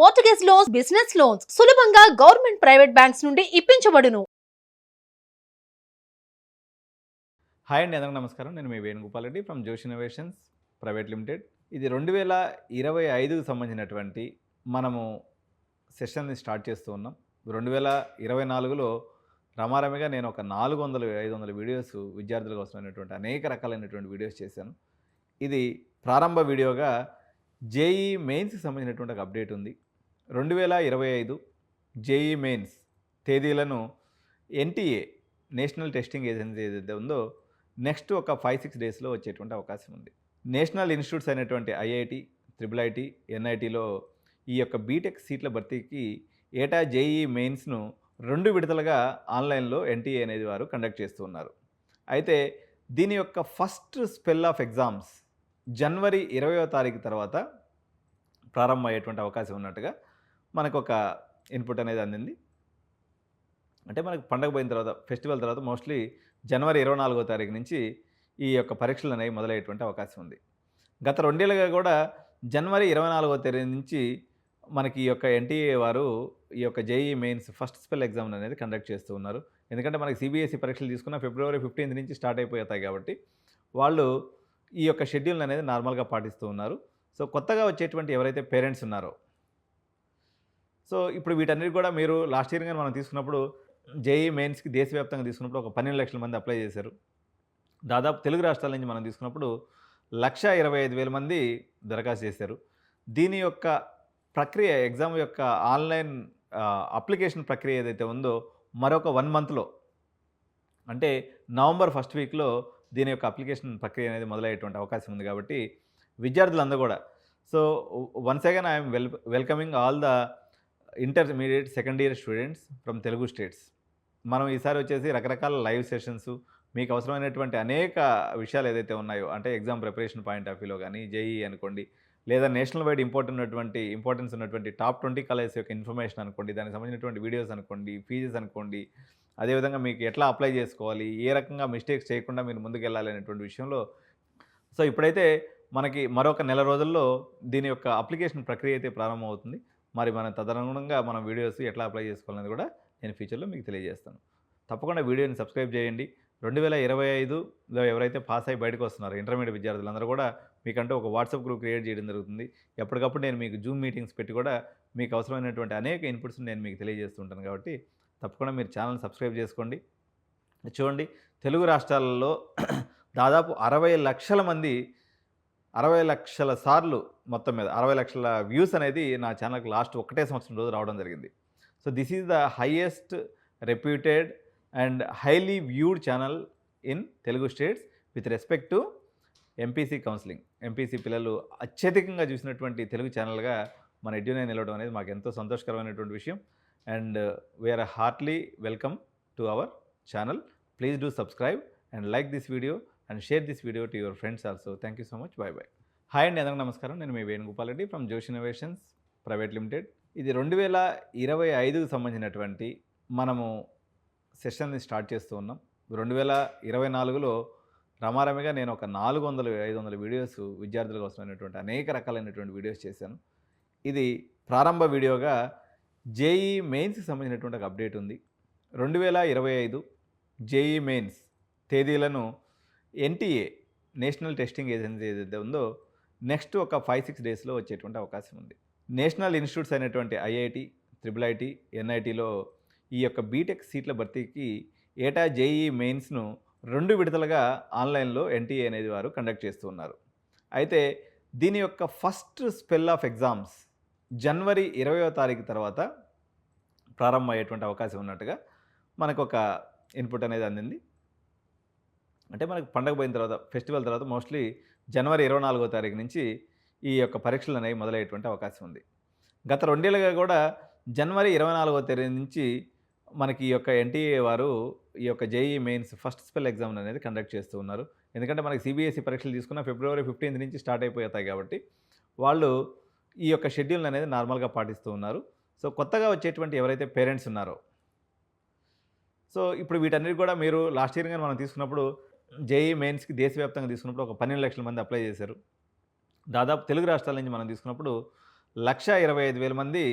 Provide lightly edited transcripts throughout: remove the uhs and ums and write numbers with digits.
Mortgage loans, business loans సులభంగా government, private banks నుండి ఇప్పించబడును. Hi అండి, అందరికీ నమస్కారం. నేను మీ Venugopal Reddy from Josh Innovations Private Limited. ఇది 2025కు సంబంధించినటువంటి మనము సెషన్ని స్టార్ట్ చేస్తూ ఉన్నాం. 2024లో రమారమిగా నేను ఒక 400-500 వీడియోస్ విద్యార్థుల కోసమైనటువంటి అనేక రకాలైనటువంటి వీడియోస్ చేశాను. ఇది ప్రారంభ వీడియోగా జేఈ మెయిన్స్కి సంబంధించినటువంటి ఒక అప్డేట్ ఉంది. 2025 జేఈ మెయిన్స్ తేదీలను ఎన్టీఏ నేషనల్ టెస్టింగ్ ఏజెన్సీ ఏదైతే ఉందో నెక్స్ట్ ఒక 5-6 డేస్లో వచ్చేటువంటి అవకాశం ఉంది. నేషనల్ ఇన్స్టిట్యూట్స్ అయినటువంటి ఐఐటి, ట్రిపుల్ ఐటి, ఎన్ఐటీలో ఈ యొక్క బీటెక్ సీట్ల భర్తీకి ఏటా జేఈ మెయిన్స్ను 2 విడతలుగా ఆన్లైన్లో ఎన్టీఏ అనేది వారు కండక్ట్ చేస్తూ ఉన్నారు. అయితే దీని యొక్క ఫస్ట్ స్పెల్ ఆఫ్ ఎగ్జామ్స్ జనవరి 20వ తారీఖు తర్వాత ప్రారంభమయ్యేటువంటి అవకాశం ఉన్నట్టుగా మనకు ఒక ఇన్పుట్ అనేది అందింది. అంటే మనకు పండగ పోయిన తర్వాత, ఫెస్టివల్ తర్వాత మోస్ట్లీ జనవరి 24వ తారీఖు నుంచి ఈ యొక్క పరీక్షలు అనేవి మొదలయ్యేటువంటి అవకాశం ఉంది. గత 2 ఏళ్ళుగా కూడా జనవరి 24వ తేదీ నుంచి మనకి ఈ యొక్క ఎన్టీఏ వారు ఈ యొక్క JEE mains first spell exam అనేది కండక్ట్ చేస్తూ ఉన్నారు. ఎందుకంటే మనకి సిబిఎస్ఈ పరీక్షలు తీసుకున్న ఫిబ్రవరి 15 నుంచి స్టార్ట్ అయిపోతాయి కాబట్టి వాళ్ళు ఈ యొక్క షెడ్యూల్ అనేది నార్మల్గా పాటిస్తూ ఉన్నారు. సో కొత్తగా వచ్చేటువంటి ఎవరైతే పేరెంట్స్ ఉన్నారో, సో ఇప్పుడు వీటన్నిటి కూడా మీరు లాస్ట్ ఇయర్ కానీ మనం తీసుకున్నప్పుడు జేఈ మెయిన్స్కి దేశవ్యాప్తంగా తీసుకున్నప్పుడు ఒక 12 లక్షల మంది అప్లై చేశారు. దాదాపు తెలుగు రాష్ట్రాల నుంచి మనం తీసుకున్నప్పుడు 1,25,000 మంది దరఖాస్తు చేశారు. దీని యొక్క ప్రక్రియ, ఎగ్జామ్ యొక్క ఆన్లైన్ అప్లికేషన్ ప్రక్రియ ఏదైతే ఉందో మరొక 1 మంత్లో, అంటే నవంబర్ ఫస్ట్ వీక్లో దీని యొక్క అప్లికేషన్ ప్రక్రియ అనేది మొదలయ్యేటువంటి అవకాశం ఉంది. కాబట్టి విద్యార్థులందరూ కూడా, so once again I'm welcoming all the intermediate second year students from Telugu states. మనం ఈసారి వచ్చేసి రకరకాల లైవ్ సెషన్స్, మీకు అవసరమైనటువంటి అనేక విషయాలు ఏదైతే ఉన్నాయో, అంటే ఎగ్జామ్ ప్రిపరేషన్ పాయింట్ ఆఫ్ వ్యూలో కానీ, జేఈ అనుకోండి, లేదా నేషనల్ వైడ్ ఇంపార్టెన్స్ ఉన్నటువంటి టాప్ 20 కాలేజెస్ యొక్క ఇన్ఫర్మేషన్ అనుకోండి, దానికి సంబంధించినటువంటి వీడియోస్ అనుకోండి, ఫీజెస్ అనుకోండి, అదేవిధంగా మీకు ఎట్లా అప్లై చేసుకోవాలి, ఏ రకంగా మిస్టేక్స్ చేయకుండా మీరు ముందుకెళ్ళాలి అనేటువంటి విషయంలో, సో ఇప్పుడైతే మనకి మరొక నెల రోజుల్లో దీని యొక్క అప్లికేషన్ ప్రక్రియ అయితే ప్రారంభమవుతుంది. మరి మనం తదనుగుణంగా మనం వీడియోస్ ఎట్లా అప్లై చేసుకోవాలనేది కూడా నేను ఫ్యూచర్లో మీకు తెలియజేస్తాను. తప్పకుండా వీడియోని సబ్స్క్రైబ్ చేయండి. 2025లో ఎవరైతే పాస్ అయ్యి బయటకు వస్తున్నారో ఇంటర్మీడియట్ విద్యార్థులందరూ కూడా మీకంటూ ఒక వాట్సాప్ గ్రూప్ క్రియేట్ చేయడం జరుగుతుంది. ఎప్పటికప్పుడు నేను మీకు జూమ్ మీటింగ్స్ పెట్టి కూడా మీకు అవసరమైనటువంటి అనేక ఇన్పుట్స్ని నేను మీకు తెలియజేస్తుంటాను. కాబట్టి తప్పకుండా మీరు ఛానల్ సబ్స్క్రైబ్ చేసుకోండి. చూడండి, తెలుగు రాష్ట్రాలలో దాదాపు 60 లక్షల మంది, 60 లక్షల సార్లు, మొత్తం మీద 60 లక్షల వ్యూస్ అనేది నా ఛానల్కి లాస్ట్ ఒకటే సంవత్సరం రోజు రావడం జరిగింది. So this is the highest reputed and highly viewed channel in Telugu states with respect to MPC counselling. MPC పిల్లలు అత్యధికంగా చూసినటువంటి తెలుగు ఛానల్గా మన ఎడ్యునై నిలవడం అనేది మాకు ఎంతో సంతోషకరమైనటువంటి విషయం. And we are heartly welcome to our channel. Please do subscribe and like this video and share this video to your friends also. Thank you so much. Bye bye. Hi అండి, అందరికీ నమస్కారం. నేను మీ Venugopal Reddy from Josh Innovations Private Limited. ఇది 2025కు సంబంధించినటువంటి మనము సెషన్ని start చేస్తూ ఉన్నాం. 2024లో రమారమిగా నేను ఒక 400-500 వీడియోస్ విద్యార్థుల కోసమైనటువంటి అనేక రకాలైనటువంటి వీడియోస్ చేశాను. ఇది ప్రారంభ వీడియోగా జేఈ మెయిన్స్కి సంబంధించినటువంటి ఒక అప్డేట్ ఉంది. 2025 జేఈ మెయిన్స్ తేదీలను ఎన్టీఏ నేషనల్ టెస్టింగ్ ఏజెన్సీ ఏదైతే ఉందో నెక్స్ట్ ఒక 5-6 డేస్లో వచ్చేటువంటి అవకాశం ఉంది. నేషనల్ ఇన్స్టిట్యూట్స్ అయినటువంటి ఐఐటి, ట్రిపుల్ ఐటి, ఎన్ఐటీలో ఈ యొక్క బీటెక్ సీట్ల భర్తీకి ఏటా జేఈ మెయిన్స్ను 2 విడతలుగా ఆన్లైన్లో ఎన్టీఏ అనేది వారు కండక్ట్ చేస్తూ ఉన్నారు. అయితే దీని యొక్క ఫస్ట్ స్పెల్ ఆఫ్ ఎగ్జామ్స్ జనవరి 20వ తారీఖు తర్వాత ప్రారంభమయ్యేటువంటి అవకాశం ఉన్నట్టుగా మనకు ఒక ఇన్పుట్ అనేది అందింది. అంటే మనకు పండగ పోయిన తర్వాత, ఫెస్టివల్ తర్వాత మోస్ట్లీ జనవరి 24వ తారీఖు నుంచి ఈ యొక్క పరీక్షలు అనేవి మొదలయ్యేటువంటి అవకాశం ఉంది. గత 2 ఏళ్ళుగా కూడా జనవరి 24వ తేదీ నుంచి మనకి ఈ యొక్క ఎన్టీఏ వారు ఈ యొక్క JEE mains first spell exam అనేది కండక్ట్ చేస్తూ ఉన్నారు. ఎందుకంటే మనకి సిబిఎస్ఈ పరీక్షలు తీసుకున్న ఫిబ్రవరి 15 నుంచి స్టార్ట్ అయిపోతాయి కాబట్టి వాళ్ళు ఈ యొక్క షెడ్యూల్ అనేది నార్మల్గా పాటిస్తూ ఉన్నారు. సో కొత్తగా వచ్చేటువంటి ఎవరైతే పేరెంట్స్ ఉన్నారో, సో ఇప్పుడు వీటన్నిటి కూడా మీరు లాస్ట్ ఇయర్ కానీ మనం తీసుకున్నప్పుడు జేఈ మెయిన్స్కి దేశవ్యాప్తంగా తీసుకున్నప్పుడు ఒక 12 లక్షల మంది అప్లై చేశారు. దాదాపు తెలుగు రాష్ట్రాల నుంచి మనం తీసుకున్నప్పుడు 1,25,000 మంది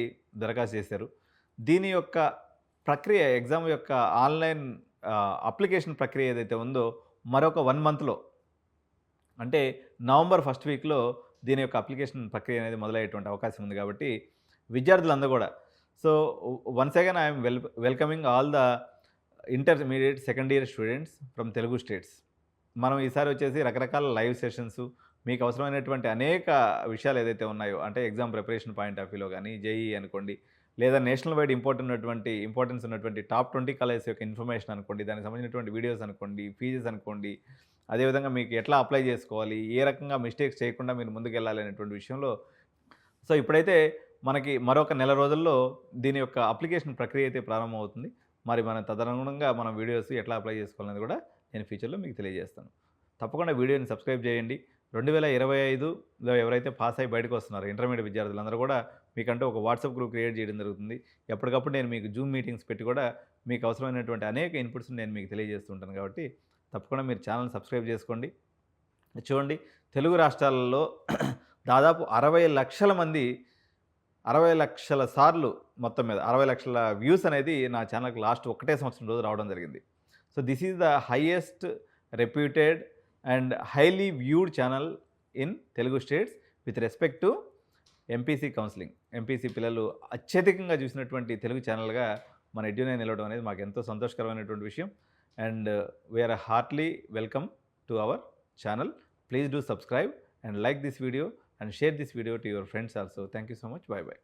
దరఖాస్తు చేశారు. దీని యొక్క ప్రక్రియ ఎగ్జామ్ యొక్క ఆన్‌లైన్ అప్లికేషన్ ప్రక్రియ ఏదైతే ఉందో మరొక 1 మంత్‌లో అంటే నవంబర్ ఫస్ట్ వీక్‌లో దీని యొక్క అప్లికేషన్ ప్రక్రియ అనేది మొదలయ్యేటువంటి అవకాశం ఉంది కాబట్టి విద్యార్థులందరూ కూడా so once again I'm welcoming all the intermediate second year students from Telugu states. మనం ఈసారి వచ్చేసి రకరకాల లైవ్ సెషన్స్ మీకు అవసరమైనటువంటి అనేక విషయాలు ఏదైతే ఉన్నాయో అంటే ఎగ్జామ్ ప్రిపరేషన్ పాయింట్ ఆఫ్ వ్యూలో కానీ జేఈఈ అనుకోండి లేదా నేషనల్ వైడ్ ఇంపార్టెన్స్ ఉన్నటువంటి టాప్ 20 కాలేజెస్ యొక్క ఇన్ఫర్మేషన్ అనుకోండి, దానికి సంబంధించినటువంటి వీడియోస్ అనుకోండి, ఫీజెస్ అనుకోండి, అదేవిధంగా మీకు ఎట్లా అప్లై చేసుకోవాలి, ఏ రకంగా మిస్టేక్స్ చేయకుండా మీరు ముందుకెళ్ళాలి అనేటువంటి విషయంలో సో ఇప్పుడైతే మనకి మరొక నెల రోజుల్లో దీని యొక్క అప్లికేషన్ ప్రక్రియ అయితే ప్రారంభమవుతుంది. మరి మనం తదనుగుణంగా మనం వీడియోస్ ఎట్లా అప్లై చేసుకోవాలనేది కూడా నేను ఫ్యూచర్లో మీకు తెలియజేస్తాను. తప్పకుండా వీడియోని సబ్స్క్రైబ్ చేయండి. 2025లో ఎవరైతే పాస్ అయ్యి బయటకు వస్తున్నారో ఇంటర్మీడియట్ విద్యార్థులందరూ కూడా మీకంటూ ఒక వాట్సాప్ గ్రూప్ క్రియేట్ చేయడం జరుగుతుంది. ఎప్పటికప్పుడు నేను మీకు జూమ్ మీటింగ్స్ పెట్టి కూడా మీకు అవసరమైనటువంటి అనేక ఇన్పుట్స్ని నేను మీకు తెలియజేస్తుంటాను కాబట్టి తప్పకుండా మీరు ఛానల్ సబ్స్క్రైబ్ చేసుకోండి. చూడండి, తెలుగు రాష్ట్రాలలో దాదాపు 60 లక్షల మంది 60 లక్షల సార్లు మొత్తం మీద 60 లక్షల వ్యూస్ అనేది నా ఛానల్కి లాస్ట్ ఒకటే సంవత్సరం రోజు రావడం జరిగింది. So this is the highest reputed and highly viewed channel in Telugu states with respect to MPC counselling. MPC పిల్లలు అత్యధికంగా చూసినటువంటి తెలుగు ఛానల్గా మన ఎడ్యునైన్ నిలవడం అనేది మాకు ఎంతో సంతోషకరమైనటువంటి విషయం. And we are heartly welcome to our channel. Please do subscribe and like this video and share this video to your friends also. Thank you so much. Bye bye.